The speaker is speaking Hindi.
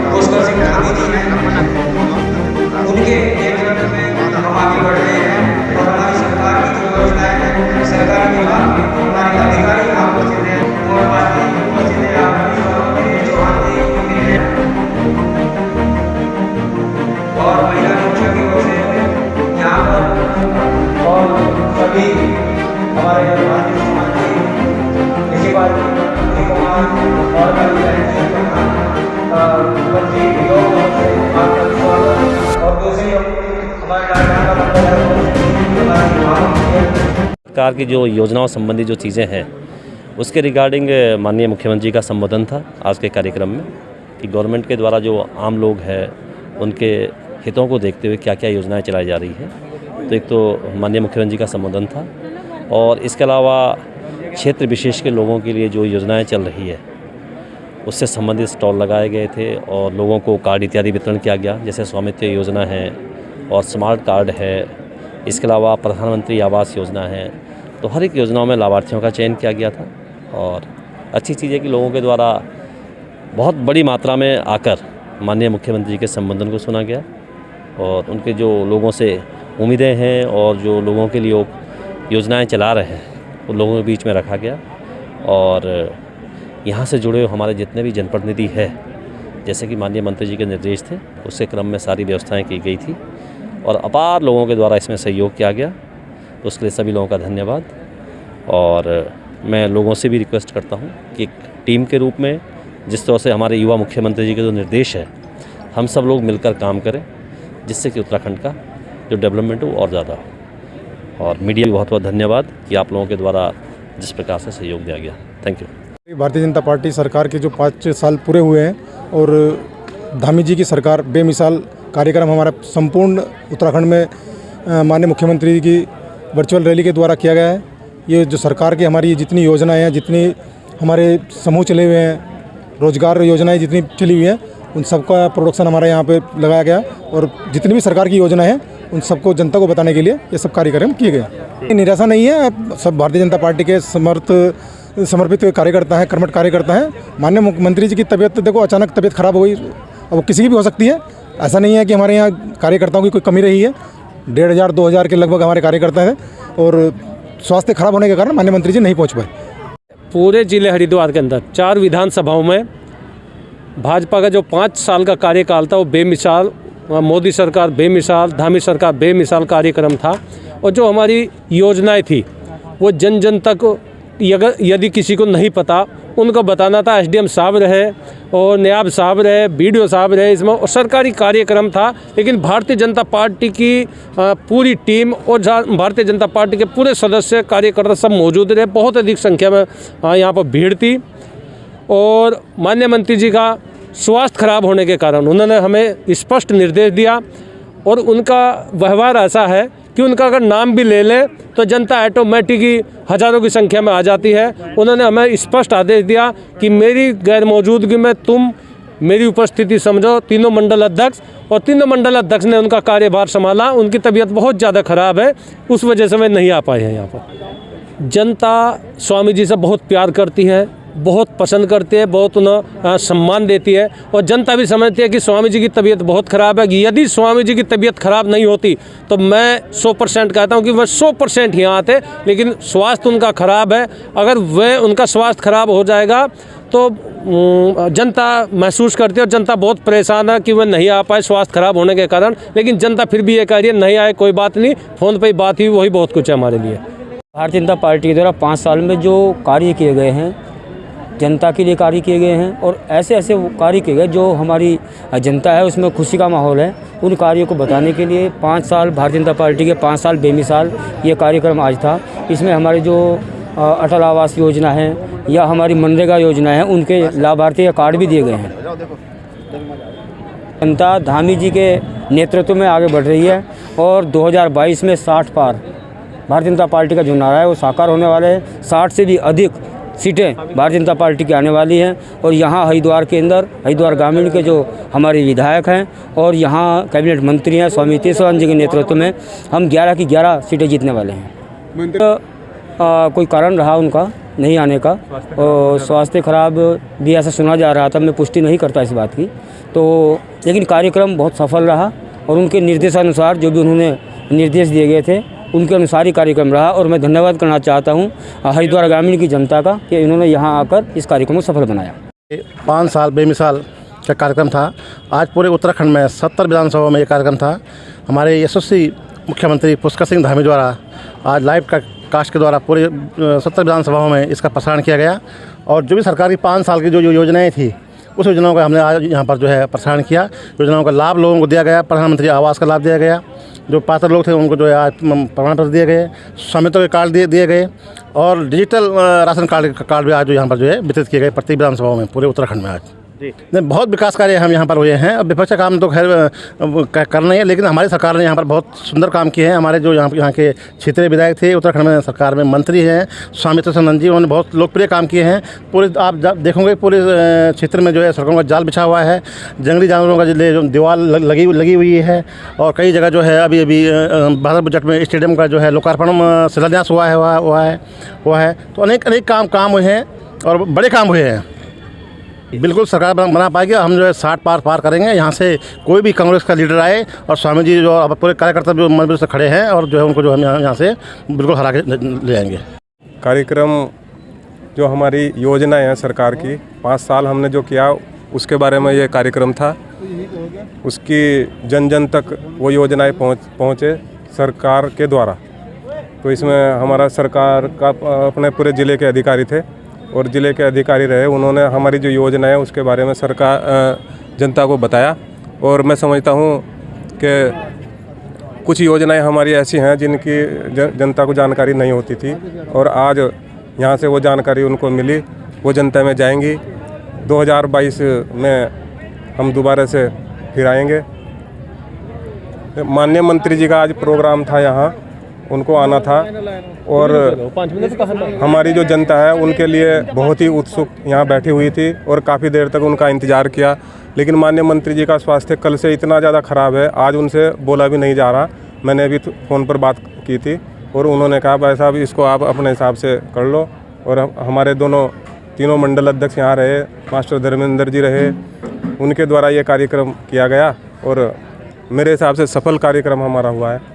पुष्कर सिंह धामी जी हैं, उनके नेतृत्व में हम आगे बढ़ रहे हैं और हमारी सरकार की जो योजनाएं हैं, सरकारी विभाग में हमारे अधिकारी यहाँ उपस्थित हैं और पार्टी उपस्थित है, और महिला मोर्चा की ओर से यहाँ पर और सभी हमारे भारतीय समाज के इसी बात और सरकार की जो योजनाओं संबंधी जो चीज़ें हैं उसके रिगार्डिंग माननीय मुख्यमंत्री का संबोधन था आज के कार्यक्रम में कि गवर्नमेंट के द्वारा जो आम लोग हैं उनके हितों को देखते हुए क्या क्या योजनाएं चलाई जा रही हैं। तो एक तो माननीय मुख्यमंत्री का संबोधन था और इसके अलावा क्षेत्र विशेष के लोगों के लिए जो योजनाएं चल रही है उससे संबंधित स्टॉल लगाए गए थे और लोगों को कार्ड इत्यादि वितरण किया गया, जैसे स्वामित्व योजना है और स्मार्ट कार्ड है। इसके अलावा प्रधानमंत्री आवास योजना है। तो हर एक योजनाओं में लाभार्थियों का चयन किया गया था और अच्छी चीज़ है कि लोगों के द्वारा बहुत बड़ी मात्रा में आकर माननीय मुख्यमंत्री के संबोधन को सुना गया और उनके जो लोगों से उम्मीदें हैं और जो लोगों के लिए योजनाएं चला रहे हैं वो लोगों के बीच में रखा गया। और यहाँ से जुड़े हुए हमारे जितने भी जनप्रतिनिधि हैं, जैसे कि माननीय मंत्री जी के निर्देश थे, उसके क्रम में सारी व्यवस्थाएं की गई थी और अपार लोगों के द्वारा इसमें सहयोग किया गया। तो उसके लिए सभी लोगों का धन्यवाद। और मैं लोगों से भी रिक्वेस्ट करता हूँ कि एक टीम के रूप में जिस तरह से हमारे युवा मुख्यमंत्री जी के जो निर्देश है, हम सब लोग मिलकर काम करें जिससे कि उत्तराखंड का जो डेवलपमेंट हो और ज़्यादा हो। और मीडिया भी बहुत बहुत धन्यवाद कि आप लोगों के द्वारा जिस प्रकार से सहयोग दिया गया। Thank you. Bharatiya Janata party सरकार के जो 5 साल पूरे हुए हैं और धामी जी की सरकार बेमिसाल कार्यक्रम हमारा संपूर्ण उत्तराखंड में माननीय मुख्यमंत्री जी की वर्चुअल रैली के द्वारा किया गया है। ये जो सरकार की हमारी जितनी योजनाएं हैं, जितनी हमारे समूह चले हुए हैं, रोजगार योजनाएं जितनी चली हुई हैं, उन सबका प्रोडक्शन हमारे यहाँ पे लगाया गया और जितनी भी सरकार की योजनाएं हैं उन सबको जनता को बताने के लिए ये सब कार्यक्रम किए गए। निराशा नहीं है, सब भारतीय जनता पार्टी के समर्पित कार्यकर्ता हैं, कर्मठ कार्यकर्ता हैं। माननीय मुख्यमंत्री जी की तबीयत देखो, अचानक तबीयत खराब हो गई, अब किसी की भी हो सकती है। ऐसा नहीं है कि हमारे यहाँ कार्यकर्ताओं की कोई कमी रही है। 1500-2000 के लगभग हमारे कार्यकर्ता हैं और स्वास्थ्य खराब होने के कारण माननीय मंत्री जी नहीं पहुँच पाए। पूरे जिले हरिद्वार के अंदर 4 विधानसभाओं में भाजपा का जो 5 साल का कार्यकाल था वो बेमिसाल, मोदी सरकार बेमिसाल, धामी सरकार बेमिसाल कार्यक्रम था। और जो हमारी योजनाएं थी वो जन जन तक यदि किसी को नहीं पता उनको बताना था। एसडीएम साहब रहे और नायब साहब रहे, बीडीओ साहब रहे, इसमें और सरकारी कार्यक्रम था। लेकिन भारतीय जनता पार्टी की पूरी टीम और भारतीय जनता पार्टी के पूरे सदस्य कार्यकर्ता सब मौजूद रहे। बहुत अधिक संख्या में यहाँ पर भीड़ थी और माननीय मंत्री जी का स्वास्थ्य खराब होने के कारण उन्होंने हमें स्पष्ट निर्देश दिया और उनका व्यवहार ऐसा है कि उनका अगर नाम भी ले लें तो जनता ऑटोमेटिक ही हज़ारों की संख्या में आ जाती है। उन्होंने हमें स्पष्ट आदेश दिया कि मेरी गैर मौजूदगी में तुम मेरी उपस्थिति समझो। तीनों मंडल अध्यक्ष और तीनों मंडल अध्यक्ष ने उनका कार्यभार संभाला। उनकी तबीयत बहुत ज़्यादा ख़राब है, उस वजह से वे नहीं आ पाए हैं यहाँ पर। जनता स्वामी जी से बहुत प्यार करती है, बहुत पसंद करती है, बहुत उन्हें सम्मान देती है और जनता भी समझती है कि स्वामी जी की तबीयत बहुत ख़राब है। यदि स्वामी जी की तबीयत ख़राब नहीं होती तो मैं 100% कहता हूँ कि वह 100% यहाँ आते, लेकिन स्वास्थ्य उनका ख़राब है। अगर वह उनका स्वास्थ्य ख़राब हो जाएगा तो जनता महसूस करती है और जनता बहुत परेशान है कि वह नहीं आ पाए स्वास्थ्य खराब होने के कारण। लेकिन जनता फिर भी ये कह रही है नहीं आए कोई बात नहीं, फ़ोन पर ही बात हुई, वही बहुत कुछ है हमारे लिए। भारतीय जनता पार्टी के द्वारा 5 साल में जो कार्य किए गए हैं, जनता के लिए कार्य किए गए हैं और ऐसे ऐसे कार्य किए गए जो हमारी जनता है उसमें खुशी का माहौल है। उन कार्यों को बताने के लिए 5 साल भारतीय जनता पार्टी के 5 साल बेमिसाल ये कार्यक्रम आज था। इसमें हमारे जो अटल आवास योजना है या हमारी मनरेगा योजना है उनके लाभार्थी कार्ड भी दिए गए हैं। जनता धामी जी के नेतृत्व में आगे बढ़ रही है और 2022 में 60 पार भारतीय जनता पार्टी का जो नारा है वो साकार होने वाला है। 60 से भी अधिक सीटें भारतीय जनता पार्टी की आने वाली हैं और यहाँ हरिद्वार के अंदर हरिद्वार ग्रामीण के जो हमारे विधायक हैं और यहाँ कैबिनेट मंत्री हैं स्वामी तीर्थराज जी के नेतृत्व में हम 11 की 11 सीटें जीतने वाले हैं। कोई कारण रहा उनका नहीं आने का, और स्वास्थ्य खराब भी ऐसा सुना जा रहा था, मैं पुष्टि नहीं करता इस बात की। तो लेकिन कार्यक्रम बहुत सफल रहा और उनके निर्देशानुसार जो भी उन्होंने निर्देश दिए गए थे उनके अनुसार ही कार्यक्रम रहा। और मैं धन्यवाद करना चाहता हूँ हरिद्वार ग्रामीण की जनता का कि इन्होंने यहाँ आकर इस कार्यक्रम को सफल बनाया। 5 साल बेमिसाल का कार्यक्रम था। आज पूरे उत्तराखंड में 70 विधानसभाओं में ये कार्यक्रम था। हमारे यशस्वी मुख्यमंत्री पुष्कर सिंह धामी द्वारा आज लाइव कास्ट के द्वारा पूरे 70 विधानसभाओं में इसका प्रसारण किया गया। और जो भी सरकार की 5 साल की जो योजनाएं थी उस योजनाओं का हमने आज यहाँ पर जो है प्रसारण किया। योजनाओं का लाभ लोगों को दिया गया। प्रधानमंत्री आवास का लाभ दिया गया। जो पात्र लोग थे उनको जो है आज प्रमाण पत्र दिए गए, स्वामित्व के कार्ड दिए गए और डिजिटल राशन कार्ड भी आज जो यहाँ पर जो है वितरित किए गए प्रत्येक विधानसभाओं में पूरे उत्तराखंड में। आज नहीं, बहुत विकास कार्य हम यहाँ पर हुए हैं। अब विपक्ष का काम तो खैर करना ही है, लेकिन हमारी सरकार ने यहाँ पर बहुत सुंदर काम किए हैं। हमारे जो यहाँ के क्षेत्रीय विधायक थे, उत्तराखंड में सरकार में मंत्री हैं स्वामित्व संदन जी, उन्होंने बहुत लोकप्रिय काम किए हैं। पूरे आप देखोगे पूरे क्षेत्र में जो है सड़कों का जाल बिछा हुआ है, जंगली जानवरों का जो दीवार लगी हुई है और कई जगह जो है अभी भारत बजट में स्टेडियम का जो है लोकार्पण शिलान्यास हुआ है। तो अनेक काम हुए हैं और बड़े काम हुए हैं। बिल्कुल सरकार बना पाएगी। हम जो है 60 पार करेंगे। यहाँ से कोई भी कांग्रेस का लीडर आए और स्वामी जी जो अब पूरे कार्यकर्ता जो मंदिर से खड़े हैं और जो है उनको जो हम यहाँ से बिल्कुल हरा के ले आएंगे। कार्यक्रम जो हमारी योजनाएं हैं सरकार की 5 साल हमने जो किया उसके बारे में ये कार्यक्रम था। उसकी जन तक वो योजनाएं पहुँचे सरकार के द्वारा। तो इसमें हमारा सरकार का अपने पूरे ज़िले के अधिकारी थे और ज़िले के अधिकारी रहे। उन्होंने हमारी जो योजना है उसके बारे में सरकार जनता को बताया। और मैं समझता हूँ कि कुछ योजनाएं हमारी ऐसी हैं जिनकी जनता को जानकारी नहीं होती थी और आज यहाँ से वो जानकारी उनको मिली, वो जनता में जाएंगी। 2022 में हम दोबारा से फिर आएंगे। माननीय मंत्री जी का आज प्रोग्राम था, यहाँ उनको आना था और हमारी जो जनता है उनके लिए बहुत ही उत्सुक यहाँ बैठी हुई थी और काफ़ी देर तक उनका इंतज़ार किया। लेकिन माननीय मंत्री जी का स्वास्थ्य कल से इतना ज़्यादा ख़राब है, आज उनसे बोला भी नहीं जा रहा। मैंने अभी फ़ोन पर बात की थी और उन्होंने कहा भाई साहब इसको आप अपने हिसाब से कर लो। और हमारे तीनों मंडल अध्यक्ष यहाँ रहे, मास्टर धर्मेंद्र जी रहे, उनके द्वारा ये कार्यक्रम किया गया और मेरे हिसाब से सफल कार्यक्रम हमारा हुआ है।